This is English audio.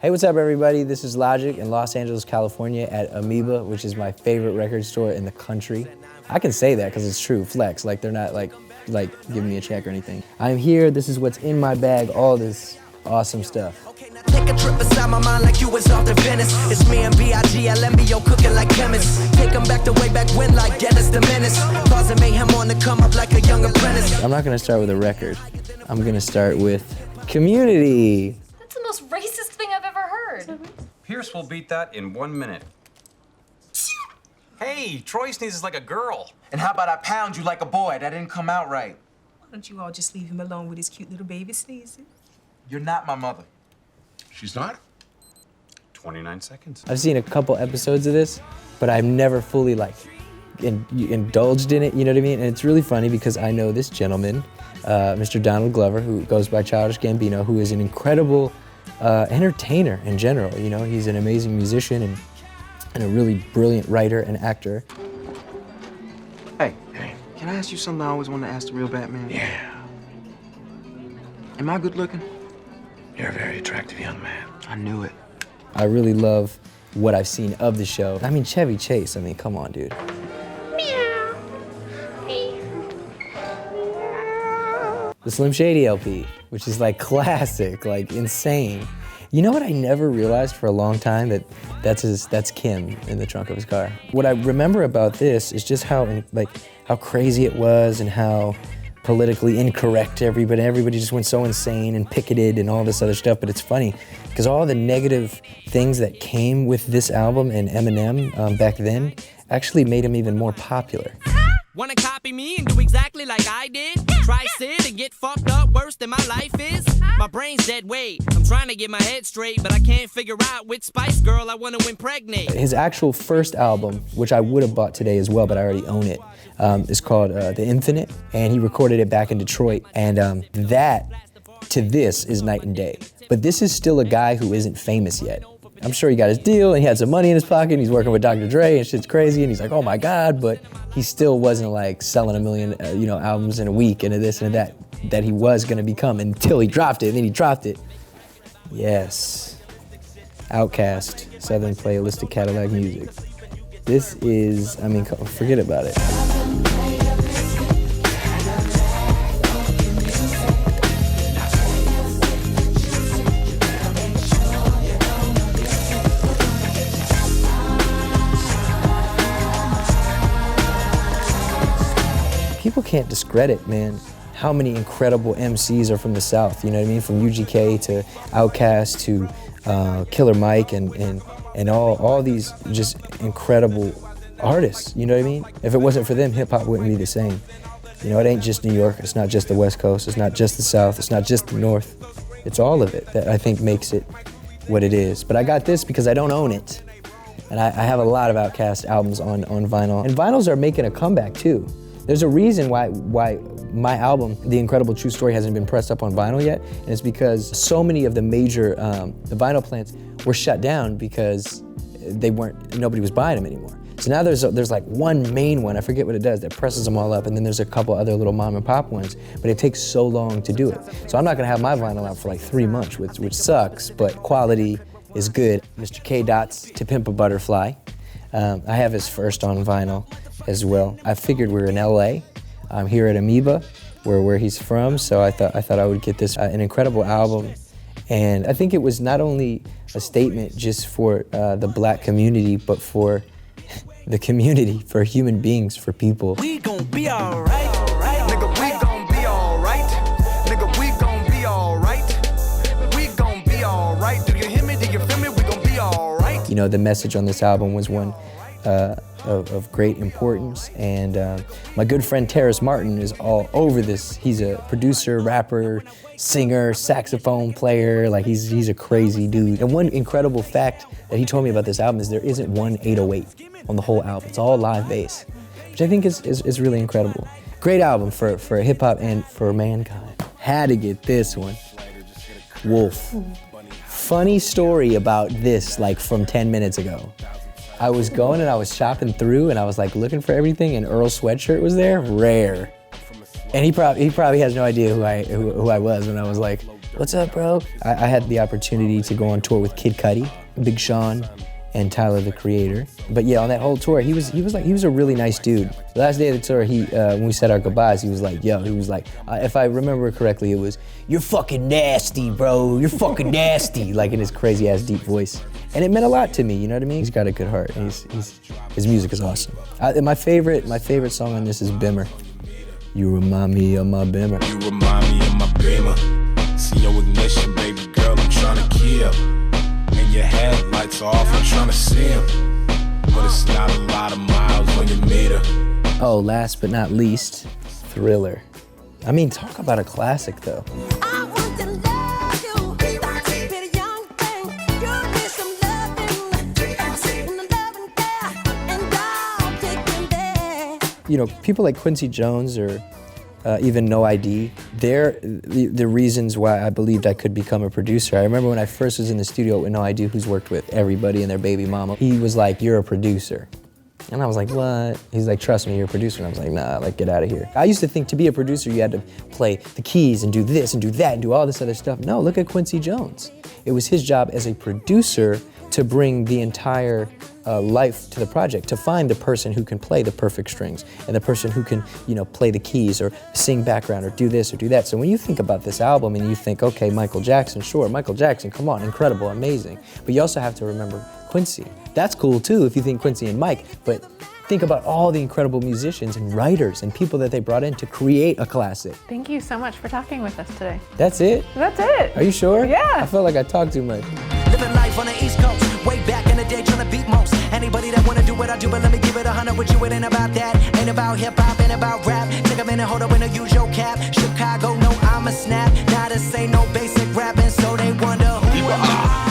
Hey, what's up, everybody? This is Logic in Los Angeles, California at Amoeba, which is my favorite record store in the country. I can say that because it's true, flex. Like, they're not like giving me a check or anything. I'm here, this is what's in my bag, all this awesome stuff. Take a trip inside my mind like you was off to Venice. It's me and B.I.G. LMBO cooking like chemists. Take them back to way back when like Dennis the Menace. Causing mayhem on the come up like a young apprentice. I'm not gonna start with a record. I'm gonna start with Community. That's the most racist thing I've ever heard. Pierce will beat that in 1 minute. Hey, Troy sneezes like a girl. And how about I pound you like a boy? That didn't come out right. Why don't you all just leave him alone with his cute little baby sneezing? You're not my mother. She's not? 29 seconds. I've seen a couple episodes of this, but I've never fully indulged in it, you know what I mean? And it's really funny because I know this gentleman, Mr. Donald Glover, who goes by Childish Gambino, who is an incredible entertainer in general. You know, he's an amazing musician and a really brilliant writer and actor. Hey, can I ask you something I always wanted to ask the real Batman? Yeah. Am I good looking? You're a very attractive young man. I knew it. I really love what I've seen of the show. I mean, Chevy Chase, I mean, come on, dude. Meow. Hey. The Slim Shady LP, which is like classic, like insane. You know what I never realized for a long time? That's Kim in the trunk of his car. What I remember about this is just how crazy it was and how politically incorrect everybody just went so insane and picketed and all this other stuff. But it's funny because all the negative things that came with this album and Eminem back then actually made him even more popular. Wanna copy me and do exactly like I did? Try sit and get fucked up worse than my life is? My brain's dead weight. I'm trying to get my head straight, but I can't figure out which Spice Girl I wanna impregnate. His actual first album, which I would have bought today as well, but I already own it, is called The Infinite, and he recorded it back in Detroit. And that to this is night and day. But this is still a guy who isn't famous yet. I'm sure he got his deal and he had some money in his pocket and he's working with Dr. Dre and shit's crazy and he's like, oh my God, but he still wasn't like selling a million albums in a week and this and that he was gonna become until he dropped it, and then he dropped it. Yes. Outkast, Southern Playalistic Cadillac Music. This is, I mean, forget about it. People can't discredit, man, how many incredible MCs are from the South, you know what I mean? From UGK to Outkast to Killer Mike and all these just incredible artists, you know what I mean? If it wasn't for them, hip hop wouldn't be the same. You know, it ain't just New York, it's not just the West Coast, it's not just the South, it's not just the North. It's all of it that I think makes it what it is. But I got this because I don't own it. And I have a lot of Outkast albums on vinyl. And vinyls are making a comeback too. There's a reason why my album, The Incredible True Story, hasn't been pressed up on vinyl yet, and it's because so many of the major the vinyl plants were shut down because nobody was buying them anymore. So now there's like one main one, I forget what it does, that presses them all up, and then there's a couple other little mom and pop ones, but it takes so long to do it. So I'm not gonna have my vinyl out for like 3 months, which sucks, but quality is good. Mr. K. Dot's To Pimp a Butterfly. I have his first on vinyl as well. I figured we're in LA. I'm here at Amoeba, where he's from, so I thought I would get this an incredible album. And I think it was not only a statement just for the black community, but for the community, for human beings, for people. We gon' be alright, nigga, we gon' be alright. Nigga, we gon' be alright. We gon' be alright. Do you hear me? Do you feel me? We gon' be alright. You know, the message on this album was one of great importance, and my good friend Terrace Martin is all over this. He's a producer, rapper, singer, saxophone player, like he's a crazy dude. And one incredible fact that he told me about this album is there isn't one 808 on the whole album. It's all live bass, which I think is really incredible. Great album for hip hop and for mankind. Had to get this one. Wolf. Funny story about this, like from 10 minutes ago. I was going and I was shopping through and I was like looking for everything, and Earl's sweatshirt was there, rare. And he probably has no idea who I was when I was like What's up, bro? I had the opportunity to go on tour with Kid Cudi, Big Sean, and Tyler, the Creator. But yeah, on that whole tour, he was a really nice dude. The last day of the tour, when we said our goodbyes, he was like, if I remember correctly, it was, "You're fucking nasty, bro. You're fucking nasty," like in his crazy ass deep voice. And it meant a lot to me, you know what I mean? He's got a good heart. His music is awesome. My favorite song on this is Bimmer. You remind me of my Bimmer. You remind me of my Beamer. See your ignition, baby girl, I'm tryna kill. And your headlights off, I'm tryna see 'em. But it's not a lot of miles on your meter. Oh, last but not least, Thriller. I mean, talk about a classic, though. I want to love you, pretty young thing. You need some loving, and I'll take them there. You know, people like Quincy Jones or even No ID, they're the reasons why I believed I could become a producer. I remember when I first was in the studio with No ID, who's worked with everybody and their baby mama, he was like, "You're a producer." And I was like, "What?" He's like, "Trust me, you're a producer." And I was like, "Nah, like, get out of here." I used to think to be a producer, you had to play the keys and do this and do that and do all this other stuff. No, look at Quincy Jones. It was his job as a producer to bring the entire life to the project, to find the person who can play the perfect strings and the person who can, you know, play the keys or sing background or do this or do that. So when you think about this album and you think, okay, Michael Jackson, sure, Michael Jackson, come on, incredible, amazing. But you also have to remember Quincy. That's cool too if you think Quincy and Mike, but think about all the incredible musicians and writers and people that they brought in to create a classic. Thank you so much for talking with us today. That's it? That's it. Are you sure? Yeah. I felt like I talked too much. Living life on the East Coast, way back in the day, trying to beat most. Anybody that wanna do what I do, but let me give it 100 with you. It ain't about that, ain't about hip hop, ain't about rap. Take a minute, hold up, when I use your cap. Chicago, no, I'm a snap. Now this ain't no basic rapping, so they wonder who am I?